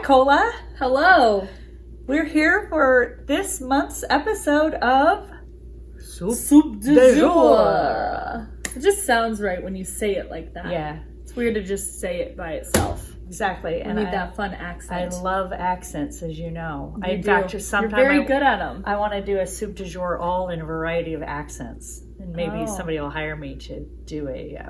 Cola. Hello. We're here for this month's episode of SoopDuhZhoor. It just sounds right when you say it like that. Yeah. It's weird to just say it by itself. Exactly. And need that fun accent. I love accents, as you know. You're very good at them. I want to do a SoopDuhZhoor all in a variety of accents. And maybe somebody will hire me to do a,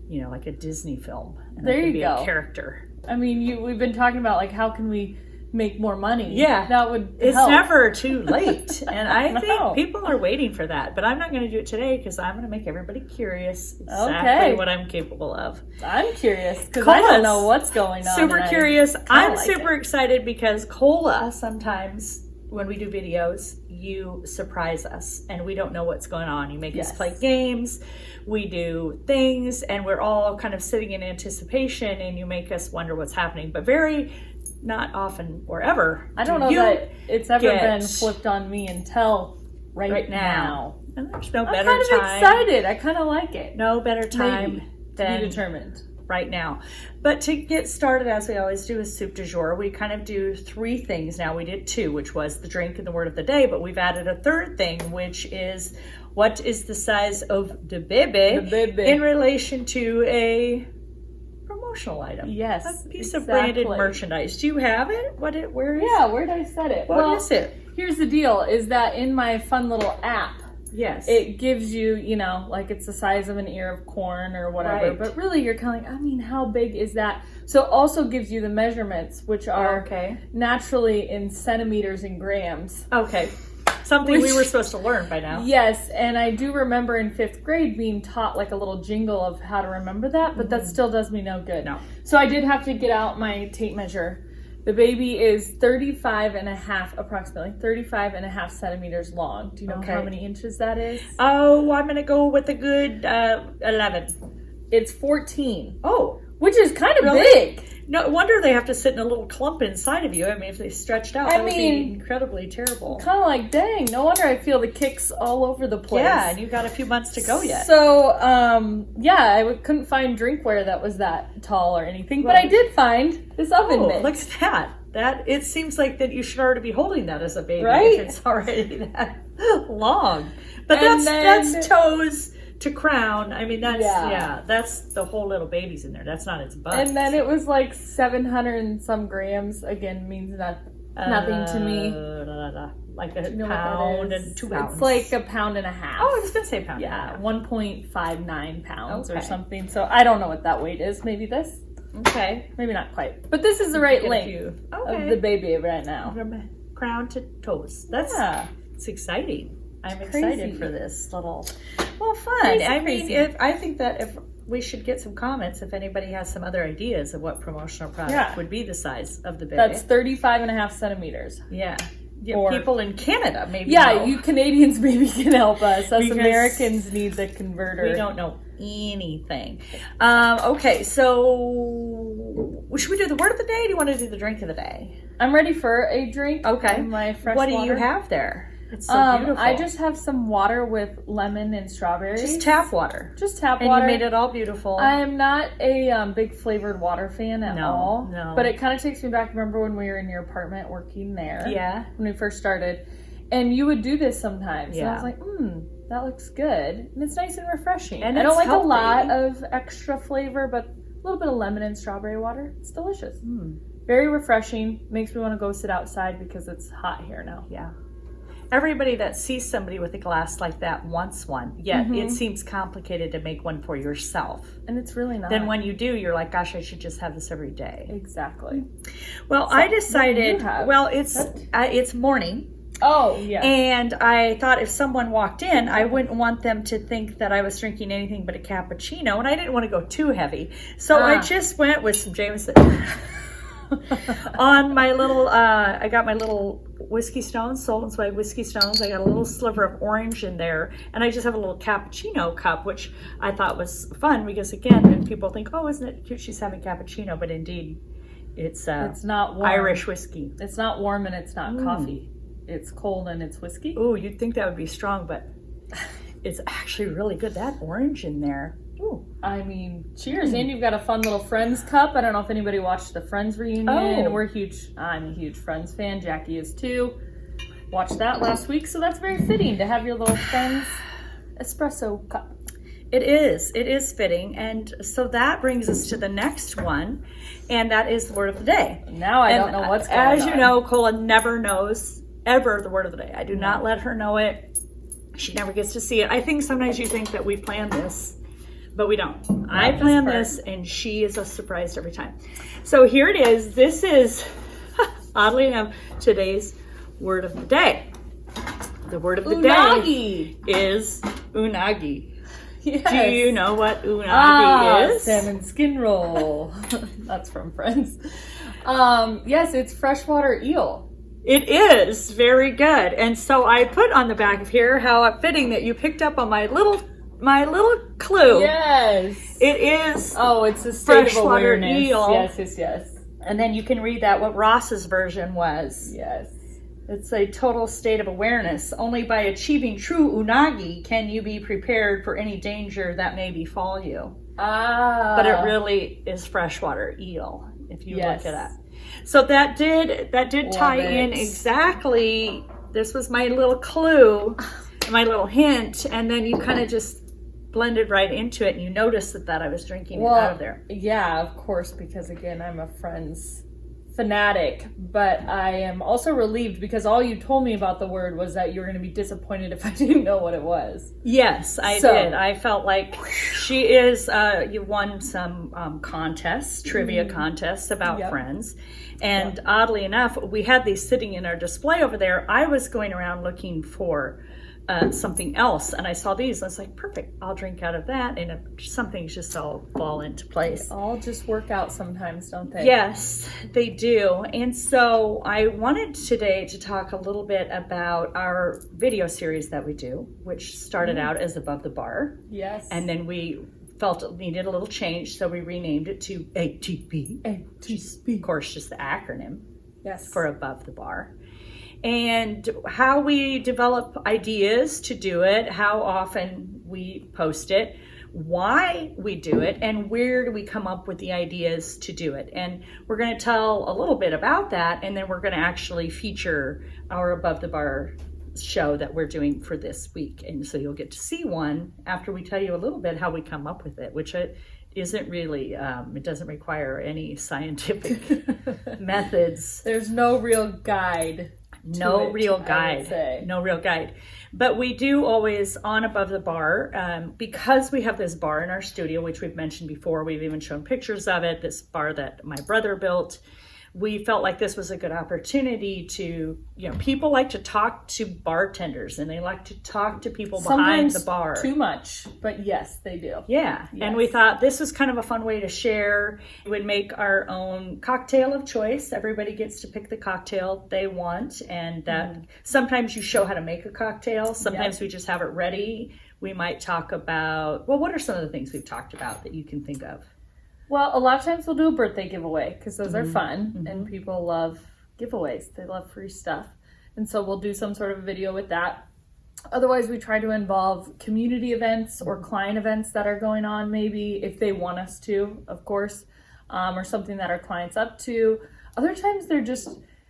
like a Disney film. And there I could you be go. A character. I mean, we've been talking about, like, how can we make more money? Yeah. That would It's help. never too late. And I think people are waiting for that. But I'm not going to do it today because I'm going to make everybody curious exactly what I'm capable of. I'm curious because I don't know what's going on. Super curious. I'm super excited because Cola, sometimes when we do videos, you surprise us and we don't know what's going on. You make us play games, we do things, and we're all kind of sitting in anticipation and you make us wonder what's happening. But very not often or ever. I don't know that it's ever been flipped on me until right now. And there's no better I'm time. kind of excited. I kind of like it. No better time than to be determined right now. But to get started, as we always do with SoopDuhZhoor, we kind of do three things now. We did two, which was the drink and the word of the day, but we've added a third thing, which is what is the size of the baby in relation to a promotional item. Yes. A piece of branded merchandise. Do you have it? Where is it? Yeah, where did I set it? What is it? Here's the deal, is that in my fun little app, it gives you, like it's the size of an ear of corn or whatever. Right. But really, you're kind of like, how big is that? So it also gives you the measurements, which are naturally in centimeters and grams. Okay. Something we were supposed to learn by now. Yes, and I do remember in 5th grade being taught like a little jingle of how to remember that, but that still does me no good. No. So I did have to get out my tape measure. The baby is 35.5 centimeters long. Do you know how many inches that is? Oh, I'm going to go with a good 11. It's 14. Oh. Which is kind of big. No wonder they have to sit in a little clump inside of you. I mean, if they stretched out, that would be incredibly terrible. Kind of like, dang, no wonder I feel the kicks all over the place. Yeah, and you've got a few months to go yet. So, I couldn't find drinkware that was that tall or anything, but I did find this oven mitt. Look at that. It seems like that you should already be holding that as a baby if it's already that long. But that's toes to crown. I mean, that's the whole little baby's in there. That's not its butt. And then it was like 700 and some grams. Again, means nothing to me. Like a pound and 2 pounds. It's like a pound and a half. Oh, I was going to say pound. Yeah, 1.59 pounds or something. So I don't know what that weight is. Maybe this? Okay. Maybe not quite. But this is the right length of the baby right now. From crown to toes. It's exciting. I'm excited for this little, fun. I mean, I think that if we should get some comments, if anybody has some other ideas of what promotional product would be the size of the baby. That's 35.5 centimeters. Yeah. People in Canada maybe. Yeah, you Canadians maybe can help us. Us Americans need the converter. We don't know anything. Okay, so should we do the word of the day? Or do you want to do the drink of the day? I'm ready for a drink. Okay. My fresh water. What do you have there? It's so beautiful. I just have some water with lemon and strawberries. Just tap water. Just tap water. And you made it all beautiful. I am not a big flavored water fan at all. No. But it kind of takes me back. Remember when we were in your apartment working there? Yeah. When we first started. And you would do this sometimes. Yeah. And I was like, that looks good. And it's nice and refreshing. And I don't like healthy. A lot of extra flavor, but a little bit of lemon and strawberry water. It's delicious. Very refreshing. Makes me want to go sit outside because it's hot here now. Yeah. Everybody that sees somebody with a glass like that wants one, yet it seems complicated to make one for yourself. And it's really not. Then when you do, you're like, gosh, I should just have this every day. Exactly. Well, I decided, it's morning. Oh, yeah. And I thought if someone walked in, I wouldn't want them to think that I was drinking anything but a cappuccino, and I didn't want to go too heavy. So I just went with some Jameson. On my little, I got my little whiskey stones, Salt and Swag whiskey stones. I got a little sliver of orange in there, and I just have a little cappuccino cup, which I thought was fun because, again, when people think, oh, isn't it cute she's having cappuccino? But indeed, it's not warm. Irish whiskey. It's not warm and it's not coffee. It's cold and it's whiskey. Oh, you'd think that would be strong, but it's actually really good. That orange in there. Ooh. I mean, cheers. And you've got a fun little Friends cup. I don't know if anybody watched the Friends reunion. I'm a huge Friends fan. Jackie is too. Watched that last week, so that's very fitting to have your little Friends espresso cup. It is fitting. And so that brings us to the next one, and that is the word of the day. Now I don't know what's going on. As you know, Cola never knows ever the word of the day. I do not let her know it. She never gets to see it. I think sometimes you think that we planned this, but we don't. I plan this, and she is a surprise every time. So here it is. This is, oddly enough, today's word of the day. The word of the day is unagi. Yes. Do you know what unagi is? Salmon skin roll. That's from Friends. Yes, it's freshwater eel. It is very good. And so I put on the back of here how fitting that you picked up on my little clue. Yes. It is. Oh, it's a state of awareness. Eel. Yes. And then you can read that what Ross's version was. Yes. It's a total state of awareness. Only by achieving true unagi can you be prepared for any danger that may befall you. But it really is freshwater eel if you look it up. So that did tie in exactly. This was my little clue, my little hint, and then you kind of just blended right into it, and you noticed that I was drinking it out of there. Yeah, of course, because again, I'm a Friends fanatic, but I am also relieved because all you told me about the word was that you were going to be disappointed if I didn't know what it was. Yes, I did. I felt like she is, you won some contests, trivia contests about Friends. And oddly enough, we had these sitting in our display over there. I was going around looking for something else, and I saw these. I was like, perfect, I'll drink out of that, and some things just all fall into place. They all just work out sometimes, don't they? Yes, they do. And so I wanted today to talk a little bit about our video series that we do, which started out as Above the Bar. Yes. And then we felt it needed a little change, so we renamed it to ATB. ATB. Of course, just the acronym. Yes. For Above the Bar. And how we develop ideas to do it, how often we post it, why we do it, and where do we come up with the ideas to do it. And we're going to tell a little bit about that, and then we're going to actually feature our Above the Bar show that we're doing for this week. And so you'll get to see one after we tell you a little bit how we come up with it, which it isn't really, it doesn't require any scientific methods. There's no real guide. No real guide. But we do always on Above the Bar, because we have this bar in our studio, which we've mentioned before. We've even shown pictures of it, this bar that my brother built. We felt like this was a good opportunity to, people like to talk to bartenders, and they like to talk to people behind the bar. Sometimes too much, but yes, they do. Yeah, yes. And we thought this was kind of a fun way to share. We would make our own cocktail of choice. Everybody gets to pick the cocktail they want, and sometimes you show how to make a cocktail. Sometimes we just have it ready. We might talk about, what are some of the things we've talked about that you can think of? Well, a lot of times we'll do a birthday giveaway because those are fun and people love giveaways. They love free stuff. And so we'll do some sort of video with that. Otherwise, we try to involve community events or client events that are going on, maybe if they want us to, of course, or something that our client's up to. Other times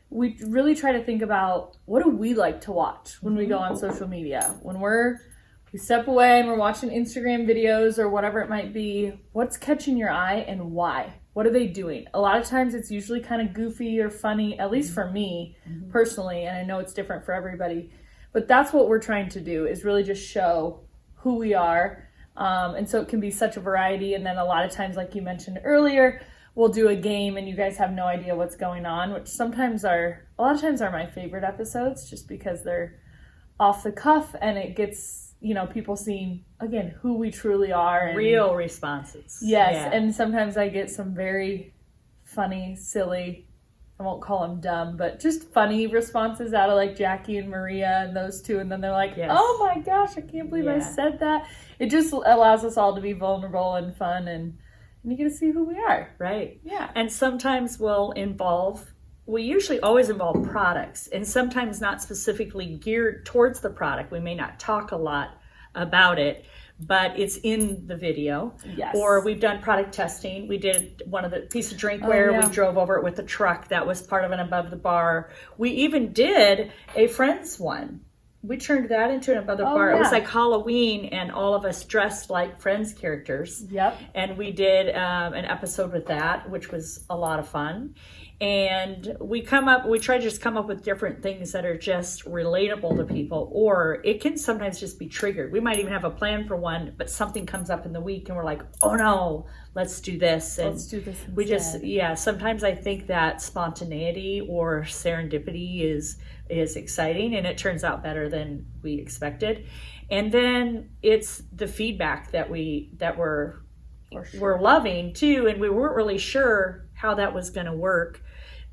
we really try to think about what do we like to watch when we go on social media. When we step away and we're watching Instagram videos or whatever it might be, what's catching your eye and why? What are they doing? A lot of times it's usually kind of goofy or funny, at least for me personally, and I know it's different for everybody, but that's what we're trying to do is really just show who we are. And so it can be such a variety. And then a lot of times, like you mentioned earlier, we'll do a game and you guys have no idea what's going on, which a lot of times are my favorite episodes just because they're off the cuff and it gets people seeing, again, who we truly are. And real responses. Yes, yeah. And sometimes I get some very funny, silly, I won't call them dumb, but just funny responses out of like Jackie and Maria and those two. And then they're like, oh my gosh, I can't believe I said that. It just allows us all to be vulnerable and fun and you get to see who we are. Right. Yeah. And sometimes we usually always involve products, and sometimes not specifically geared towards the product. We may not talk a lot about it, but it's in the video. Yes. Or we've done product testing. We did one of the piece of drinkware. We drove over it with a truck. That was part of an above the bar. We even did a Friends one. We turned that into an above the bar. It was like Halloween, and all of us dressed like Friends characters. Yep. And we did an episode with that, which was a lot of fun. And we try to just come up with different things that are just relatable to people, or it can sometimes just be triggered. We might even have a plan for one, but something comes up in the week and we're like, oh no, let's do this. And let's do this instead. We just, sometimes I think that spontaneity or serendipity is exciting, and it turns out better than we expected. And then it's the feedback that we're loving too, and we weren't really sure how that was going to work,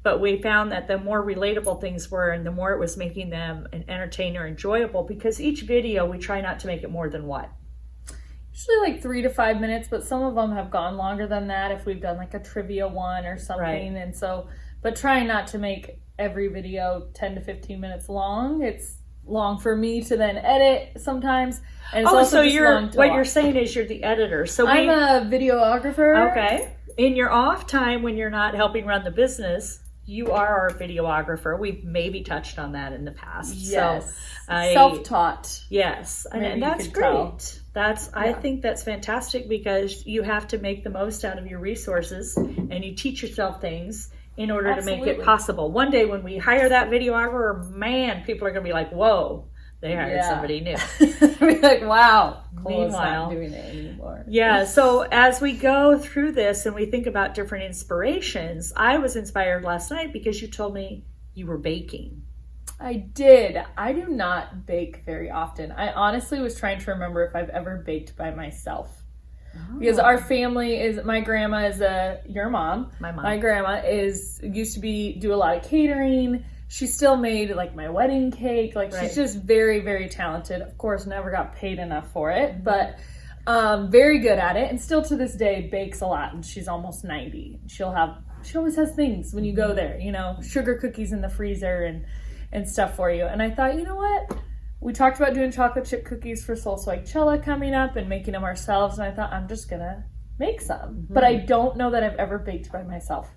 but we found that the more relatable things were, and the more it was making them an entertaining or enjoyable, because each video we try not to make it more than what? Usually like 3 to 5 minutes, but some of them have gone longer than that if we've done like a trivia one or something. Right. And so, but trying not to make every video 10 to 15 minutes long. It's long for me to then edit sometimes. And it's also just you're saying is you're the editor. So I'm a videographer. Okay. In your off time when you're not helping run the business, you are our videographer. We've maybe touched on that in the past. Yes. So self-taught. Yes. And that's great. I think that's fantastic, because you have to make the most out of your resources, and you teach yourself things in order to make it possible. One day when we hire that videographer, man, people are going to be like, whoa, they hired somebody new. Be like, wow, Meanwhile, not doing it anymore. Yeah, so as we go through this and we think about different inspirations, I was inspired last night because you told me you were baking. I did. I do not bake very often. I honestly was trying to remember if I've ever baked by myself. Because our family my grandma is your mom. My mom. My grandma used to do a lot of catering. She still made like my wedding cake. Like she's just very, very talented. Of course, never got paid enough for it, but very good at it. And still to this day bakes a lot. And she's almost 90. She always has things when you go there, sugar cookies in the freezer and stuff for you. And I thought, you know what? We talked about doing chocolate chip cookies for Soul Soychella coming up and making them ourselves. And I thought, I'm just going to make some. Mm-hmm. But I don't know that I've ever baked by myself.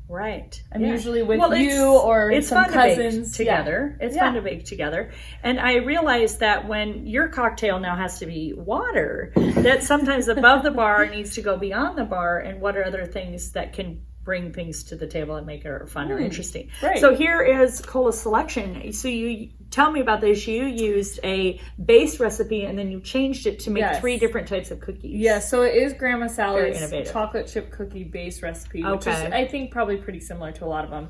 Right. I'm usually with you or it's some fun cousins. To bake together. It's fun to bake together. And I realized that when your cocktail now has to be water, that sometimes above the bar needs to go beyond the bar, and what are other things that can bring things to the table and make it fun or interesting. Right. So here is Cola's selection. So you tell me about this. You used a base recipe and then you changed it to make 3 different types of cookies. Yeah, so it is Grandma Sally's chocolate chip cookie base recipe, which is, I think, probably pretty similar to a lot of them.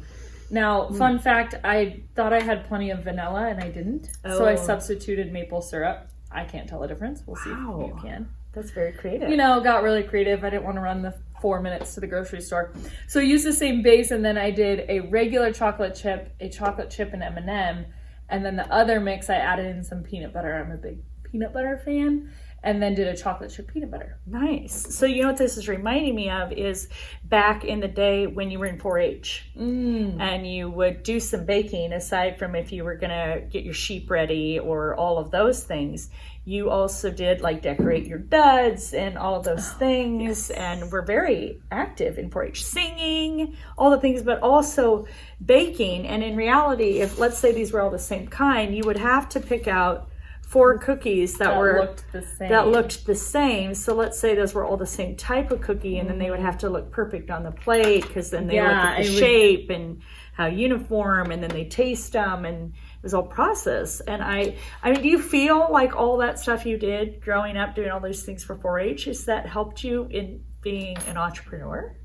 Now, fun fact, I thought I had plenty of vanilla and I didn't. So I substituted maple syrup. I can't tell the difference. We'll see if you can. That's very creative. Got really creative. I didn't want to run the 4 minutes to the grocery store. So I used the same base, and then I did a regular chocolate chip, a chocolate chip and M&M, and then the other mix I added in some peanut butter. I'm a big peanut butter fan. And then did a chocolate chip peanut butter. Nice. So what this is reminding me of is back in the day when you were in 4-H and you would do some baking, aside from if you were going to get your sheep ready or all of those things. You also did like decorate your duds and all of those things, and we're very active in 4-H, singing, all the things, but also baking. And in reality, if let's say these were all the same kind, you would have to pick out 4 cookies that looked the same. So let's say those were all the same type of cookie, and then they would have to look perfect on the plate, because then they look at the shape and how uniform, and then they taste them, and it was all process. And I mean, do you feel like all that stuff you did growing up, doing all those things for 4-H, has that helped you in being an entrepreneur?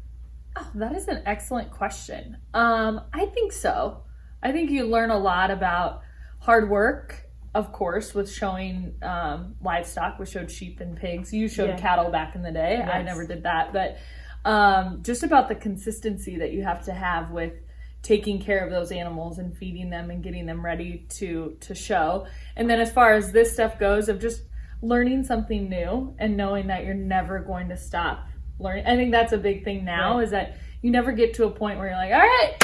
Oh, that is an excellent question. I think so. I think you learn a lot about hard work. Of course, with showing livestock, we showed sheep and pigs. You showed cattle back in the day. Yes. I never did that. But just about the consistency that you have to have with taking care of those animals and feeding them and getting them ready to show. And then as far as this stuff goes, of just learning something new and knowing that you're never going to stop learning. I think that's a big thing now, is that you never get to a point where you're like, all right,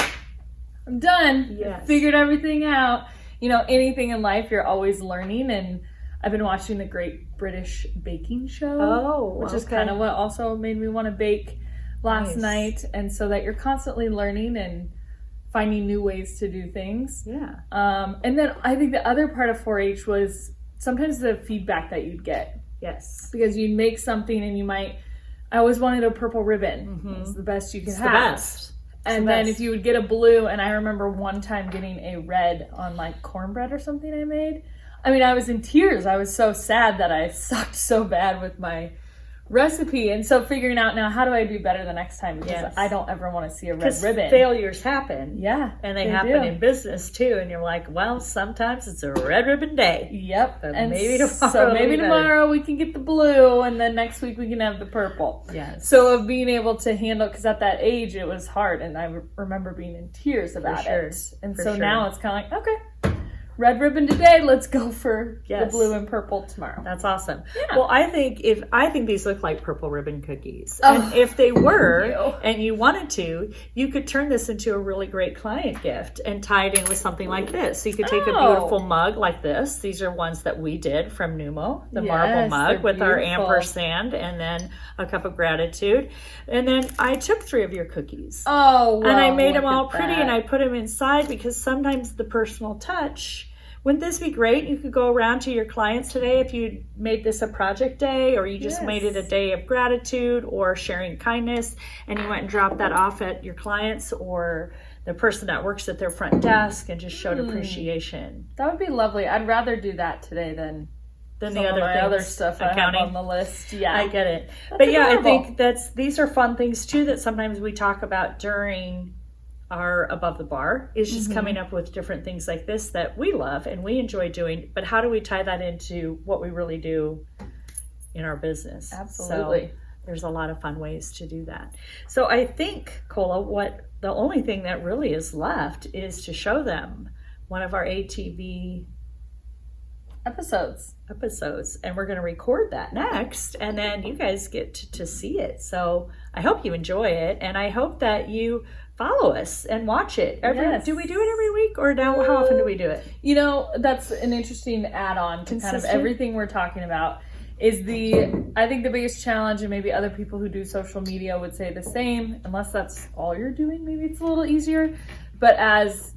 I'm done. Yes. Figured everything out. Anything in life, you're always learning. And I've been watching the Great British Baking Show. Oh, which is kind of what also made me want to bake last night. And so that you're constantly learning and finding new ways to do things. Yeah. And then I think the other part of 4-H was sometimes the feedback that you'd get. Yes. Because you'd make something and I always wanted a purple ribbon. It's the best you could have. The best. And then if you would get a blue, and I remember one time getting a red on like cornbread or something I made. I mean, I was in tears. I was so sad that I sucked so bad with my recipe. And so figuring out now, how do I do better the next time? Because I don't ever want to see a red ribbon. Failures happen. Yeah. And they happen in business too. And you're like, well, sometimes it's a red ribbon day. Yep. But and maybe tomorrow. So maybe tomorrow we can get the blue, and then next week we can have the purple. Yes. So of being able to handle, because at that age it was hard, and I remember being in tears about it. And so now it's kind of like, okay, red ribbon today, let's go for the blue and purple tomorrow. That's awesome. Yeah. Well, I think these look like purple ribbon cookies. And if they were, and you wanted to, you could turn this into a really great client gift and tie it in with something like this. So you could take a beautiful mug like this. These are ones that we did from Numo, the marble mug with our ampersand and then a cup of gratitude. And then I took 3 of your cookies. Oh, wow. And I made them all pretty and I put them inside because sometimes the personal touch. Wouldn't this be great? You could go around to your clients today if you made this a project day, or you just made it a day of gratitude or sharing kindness, and you went and dropped that off at your clients or the person that works at their front desk and just showed appreciation. That would be lovely. I'd rather do that today than the other stuff accounting. I have on the list. Yeah, I get it. But adorable. I think these are fun things too that sometimes we talk about during our Above the Bar, is just coming up with different things like this that we love and we enjoy doing, but how do we tie that into what we really do in our business? Absolutely. So there's a lot of fun ways to do that. So I think, Cola, the only thing that really is left is to show them one of our ATV episodes, and we're going to record that next, and then you guys get to see it. So I hope you enjoy it, and I hope that you follow us and watch it. Do we do it every week, or now how often do we do it? You know, that's an interesting add-on to kind of everything we're talking about. Is I think the biggest challenge, and maybe other people who do social media would say the same, unless that's all you're doing, maybe it's a little easier. But as,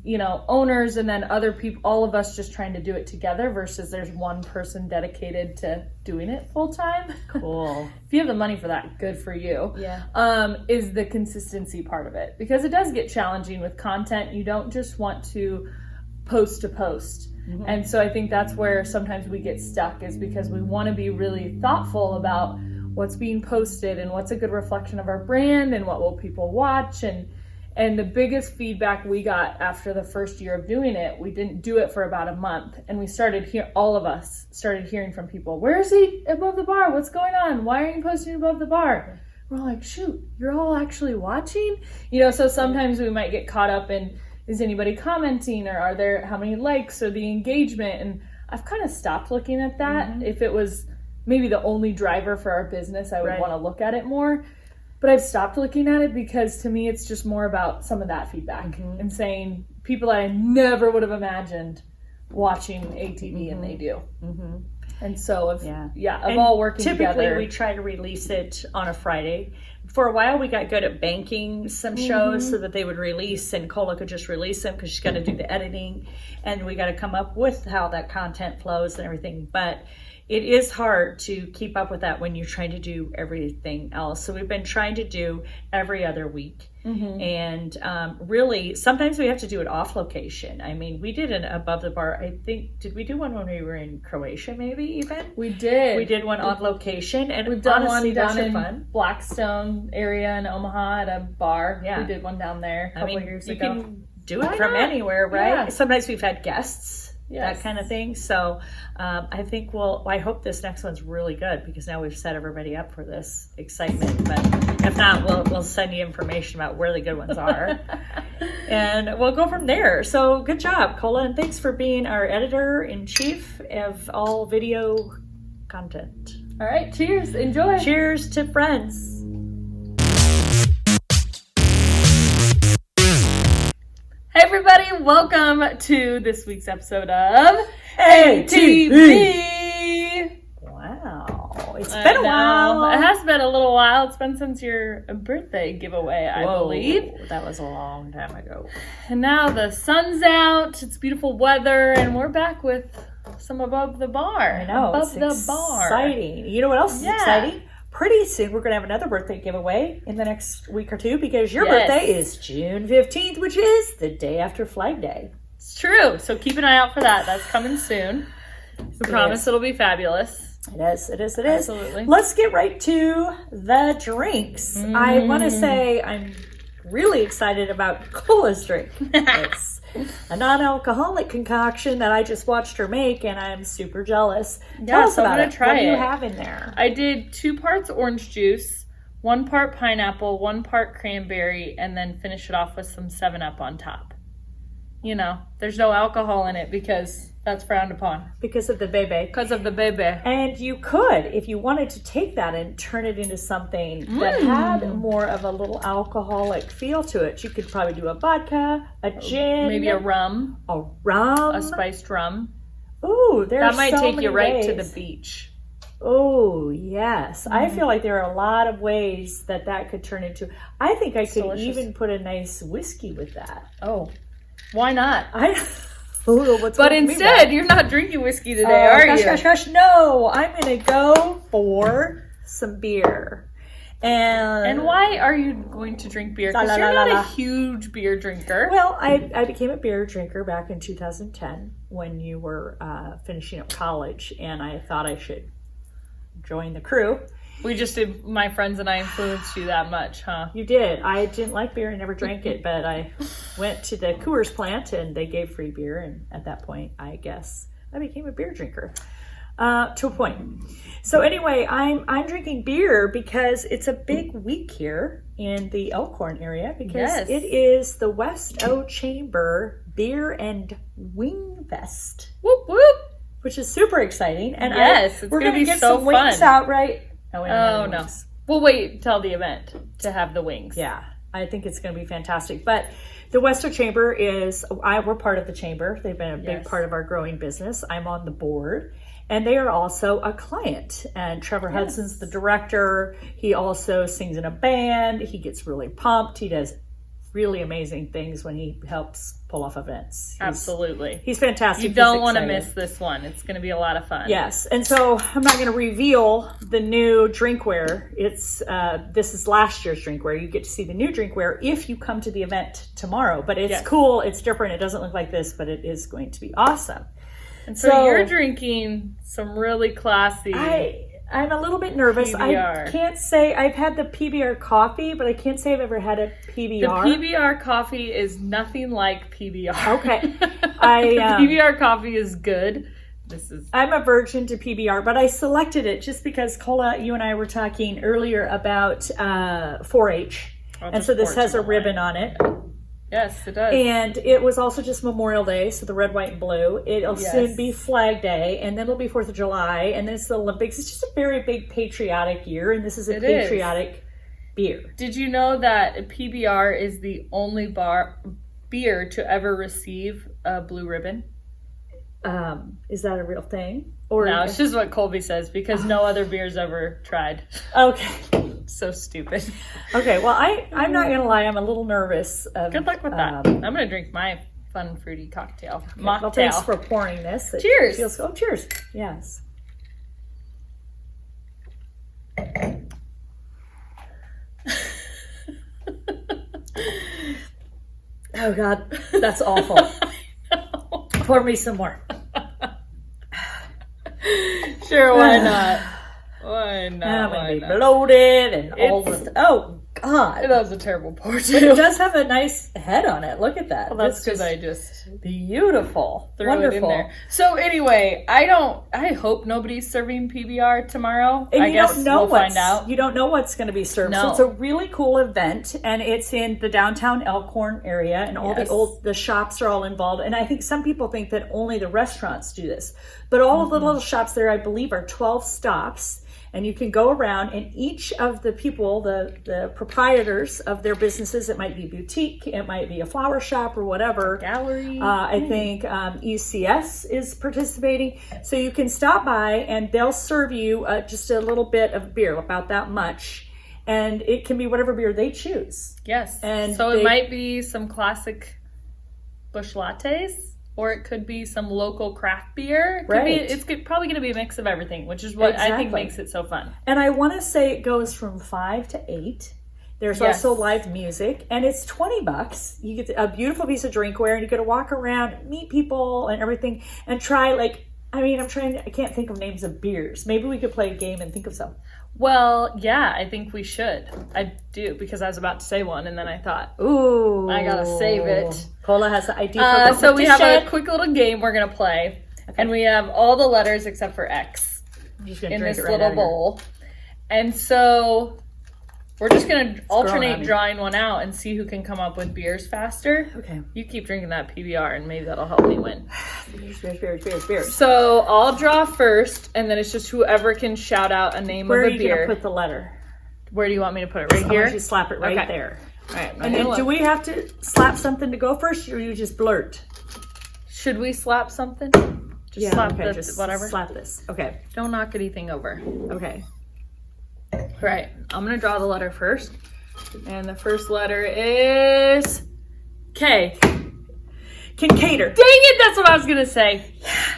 owners and then other people, all of us just trying to do it together versus there's one person dedicated to doing it full time. Cool. If you have the money for that, good for you. Yeah. Is the consistency part of it. Because it does get challenging with content. You don't just want to post to post. Mm-hmm. And so I think that's where sometimes we get stuck, is because we want to be really thoughtful about what's being posted and what's a good reflection of our brand and what will people watch. And the biggest feedback we got after the first year of doing it, we didn't do it for about a month. And we all of us started hearing from people, where is he above the bar? What's going on? Why aren't you posting above the bar? We're like, shoot, you're all actually watching? So sometimes we might get caught up in, is anybody commenting, or how many likes, or the engagement? And I've kind of stopped looking at that. Mm-hmm. If it was maybe the only driver for our business, I would want to look at it more. But I've stopped looking at it because to me, it's just more about some of that feedback and saying people that I never would have imagined watching ATV and they do. Mm-hmm. And so of all working together. Typically we try to release it on a Friday. For a while we got good at banking some shows so that they would release, and Cola could just release them because she's got to do the editing, and we got to come up with how that content flows and everything. But it is hard to keep up with that when you're trying to do everything else. So we've been trying to do every other week. Mm-hmm. And really, sometimes we have to do it off location. I mean, we did an Above the Bar, I think, did we do one when we were in Croatia maybe even? We did. We did one on location. And we've done honestly, one down in Blackstone area in Omaha at a bar. Yeah. We did one down there a couple years ago. You can do it from anywhere, right? Yeah. Sometimes we've had guests. Yes. That kind of thing. So I think I hope this next one's really good, because now we've set everybody up for this excitement. But if not, we'll send you information about where the good ones are. And we'll go from there. So good job, Cola. And thanks for being our editor-in-chief of all video content. All right. Cheers. Enjoy. Cheers to friends. Hey everybody, welcome to this week's episode of ATV! Colby. Wow. It's been a while. It has been a little while. It's been since your birthday giveaway, I believe. That was a long time ago. And now the sun's out. It's beautiful weather. And we're back with some Above the Bar. I know. Above the Bar. Exciting. You know what else is exciting? Pretty soon we're going to have another birthday giveaway in the next week or two because your birthday is June 15th, which is the day after Flag Day. It's true. So keep an eye out for that. That's coming soon. We promise it'll be fabulous. It is. Absolutely. Let's get right to the drinks. I want to say I'm really excited about Cola's drink. It's a non-alcoholic concoction that I just watched her make, and I'm super jealous. Tell us about it. What do you have in there? I did 2 parts orange juice, 1 part pineapple, 1 part cranberry, and then finish it off with some 7-Up on top. You know, there's no alcohol in it because that's frowned upon. Because of the bebe. Because of the bebe. And you could, if you wanted to take that and turn it into something that had more of a little alcoholic feel to it. You could probably do a vodka, a gin. Maybe a rum. A rum. A spiced rum. Ooh, there are so many That might take you right ways to the beach. Oh, yes. I feel like there are a lot of ways that could turn into. I think I could even put a nice whiskey with that. Oh, why not? But instead, you're not drinking whiskey today, are you? Gosh, no. I'm going to go for some beer. And why are you going to drink beer? Because you're not a huge beer drinker. Well, I became a beer drinker back in 2010 when you were finishing up college, and I thought I should join the crew. We just did, my friends and I influenced you that much, huh? You did. I didn't like beer. I never drank it, but I went to the Coors plant and they gave free beer. And at that point, I guess I became a beer drinker to a point. So anyway, I'm drinking beer because it's a big week here in the Elkhorn area because it is the West O Chamber Beer and Wing Fest. Whoop, whoop. Which is super exciting. And we're going to get so some wings out, right? Oh, no. We'll wait till the event to have the wings. Yeah, I think it's going to be fantastic. But the Western Chamber we're part of the chamber. They've been a big part of our growing business. I'm on the board. And they are also a client. And Trevor Hudson's the director. He also sings in a band. He gets really pumped. He does really amazing things when he helps pull off events. Absolutely. He's fantastic. You don't want to miss this one. It's going to be a lot of fun. Yes. And so I'm not going to reveal the new drinkware. This is last year's drinkware. You get to see the new drinkware if you come to the event tomorrow. But it's cool. It's different. It doesn't look like this, but it is going to be awesome. And so you're drinking some really classy... I'm a little bit nervous. PBR. I can't say I've had the PBR coffee, but I can't say I've ever had a PBR. The PBR coffee is nothing like PBR. Okay. PBR coffee is good. I'm a virgin to PBR, but I selected it just because, Cola, you and I were talking earlier about 4-H. And so this has a ribbon on it. Yes, it does. And it was also just Memorial Day, so the red, white, and blue. It'll soon be Flag Day, and then it'll be 4th of July, and then it's the Olympics. It's just a very big patriotic year, and this is a patriotic beer. Did you know that PBR is the only beer to ever receive a blue ribbon? Is that a real thing? No, it's just what Colby says, because no other beer's ever tried. Okay. So stupid. Okay, well, I'm not going to lie. I'm a little nervous. Good luck with that. I'm going to drink my fun, fruity cocktail. Okay. Well, thanks for pouring this. Cheers. Cheers. Yes. Oh, God. That's awful. Pour me some more. Sure, why not? Why not? I'm going to be bloated and all this. Oh, God. That was a terrible pour, too. But it does have a nice head on it. Look at that. Well, that's because I just beautiful. Wonderful. It in there. So anyway, I hope nobody's serving PBR tomorrow. And I guess we'll find out. You don't know what's going to be served. No. So it's a really cool event, and it's in the downtown Elkhorn area, and all the shops are all involved. And I think some people think that only the restaurants do this, but all of the little shops there, I believe, are 12 stops. And you can go around, and each of the people, the proprietors of their businesses, it might be boutique, it might be a flower shop or whatever. Gallery. I think ECS is participating. So you can stop by and they'll serve you just a little bit of beer, about that much. And it can be whatever beer they choose. Yes. And so it might be some classic Busch lattes. Or it could be some local craft beer. It's probably going to be a mix of everything, which is what I think makes it so fun. And I want to say it goes from 5 to 8. There's also live music, and it's $20. You get a beautiful piece of drinkware, and you get to walk around, meet people, and everything, and try I can't think of names of beers. Maybe we could play a game and think of some. Well, yeah, I think we should. I do, because I was about to say one, and then I thought, ooh, I gotta save it. Cola has the idea for competition. So we have a quick little game we're gonna play, and we have all the letters except for X in this little bowl. And so we're just gonna alternate drawing one out and see who can come up with beers faster. Okay. You keep drinking that PBR, and maybe that'll help me win. Beers. So I'll draw first, and then it's just whoever can shout out a name of a beer. Where are you gonna put the letter? Where do you want me to put it? Right here? You slap it right there. All right. And then do we have to slap something to go first, or you just blurt? Should we slap something? Just whatever. Slap this. Okay. Don't knock anything over. Okay. All right. I'm going to draw the letter first. And the first letter is K. Kincaidor. Dang it, that's what I was going to say.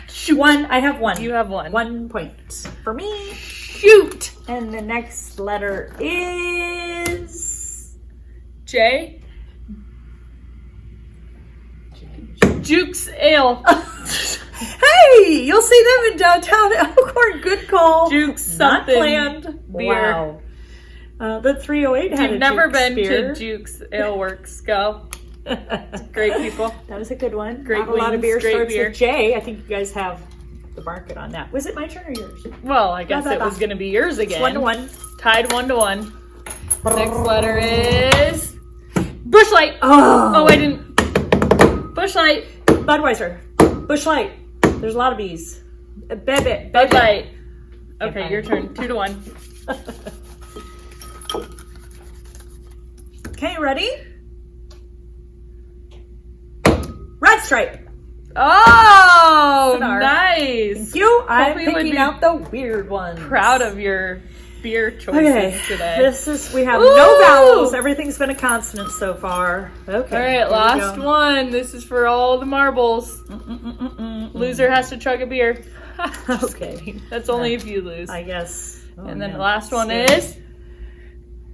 Shoot. I have one. You have one. 1 point for me. Shoot. And the next letter is... J. Jukes Ale. Hey, you'll see them in downtown Elkhorn. Good call. Jukes something. Not planned. Beer. Wow. The 308 had You've never been to Jukes Ale Works. Go. Great people. That was a good one. Great Not a lot of beer starts beer. with J. I think you guys have the market on that. Was it my turn or yours? Well, I guess it was going to be yours again. 1-1. Tied 1-1. Next letter is Busch Light. Oh, I didn't. Busch Light. Budweiser. Busch Light. There's a lot of B's. Bud Light. Okay, your turn. 2-1. Okay, ready? Red Stripe. Oh, nice. Thank you. I'm picking out the weird ones. Proud of your beer choices today. We have no vowels. Everything's been a consonant so far. Okay. All right, last one. This is for all the marbles. Loser has to chug a beer. Okay. That's only if you lose. I guess. And then the last one is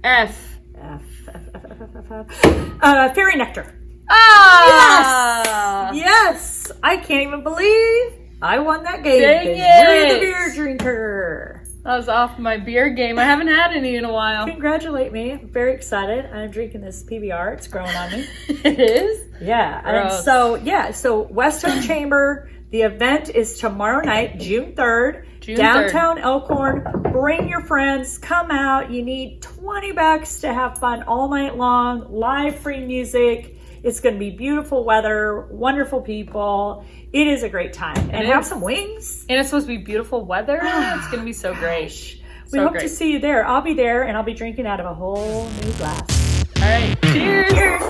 F. Fairy Nectar. Ah! Yes! I can't even believe I won that game. Dang it! You're the beer drinker. I was off my beer game. I haven't had any in a while. Congratulate me. I'm very excited. I'm drinking this PBR. It's growing on me. It is? Yeah. And so Western Chamber, the event is tomorrow night, June 3rd. Downtown Elkhorn. Bring your friends. Come out. You need $20 to have fun all night long. Live free music. It's going to be beautiful weather, wonderful people. It is a great time. And have some wings. And it's supposed to be beautiful weather. It's going to be so great. We hope to see you there. I'll be there, and I'll be drinking out of a whole new glass. All right. Cheers. Cheers.